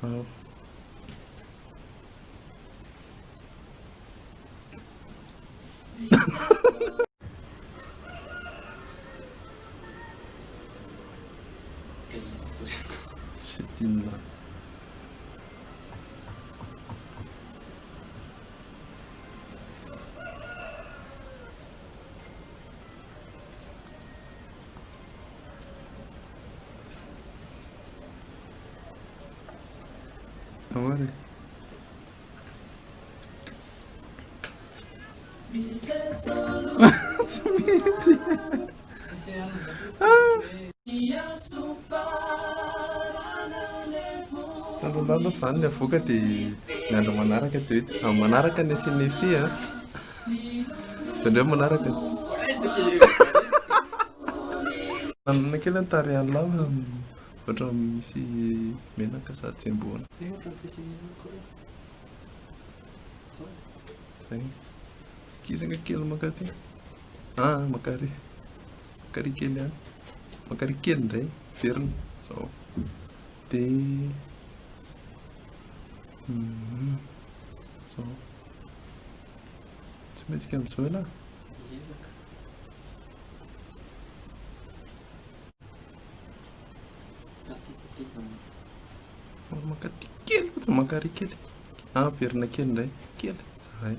Ja. Shit inona. Amore. Smetti. Sandrondano zany ny avoaka dia ny andro manaraka dia hoe manaraka ny asian'ny fia dia ndreo manaraka nanana kely ny tarihan'ny lava ohatra misy menaka sady tsemboana zay kizaka kely makaty makary kely ihany makary kely indray verina zao dia zao tsy maintsika amin'izao ela makaty kely ohatry makary kely verina kely indray kely zay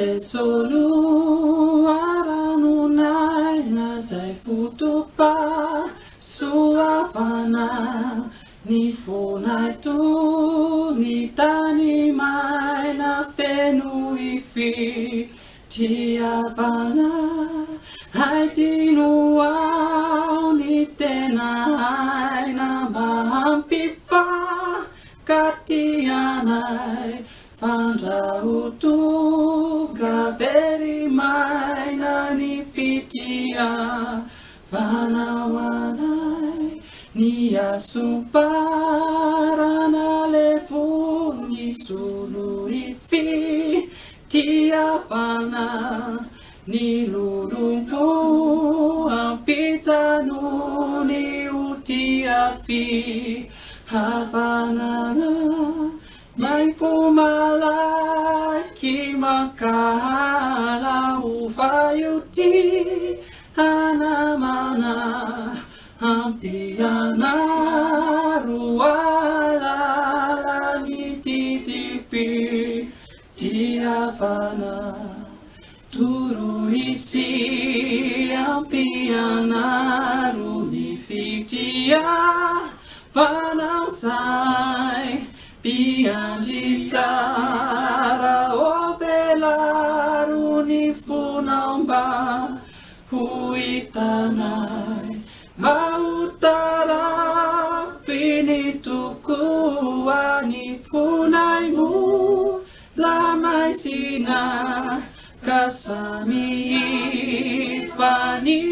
Rizesolu aranunai nazai futupa suavana ni funai tu ni tani mai na fenu ifi tiavana hai tinu au ni tena hai na bampifa katianai Fandrautu graveri mai nani fitia Vanawanai ni asuparana levu ni sulu ifi Tia vana ni lulumpu ampitanu ni utiafi Havanana Mai fumalaki makala ufayuti Hanamana hampiana ruala nititipi Tiavana turu isi hampiana runifitia Vanausai Pianjitsara ovelaru ni funamba huitanai mautara finitukuwa ni funaimu lamai sina kasami fani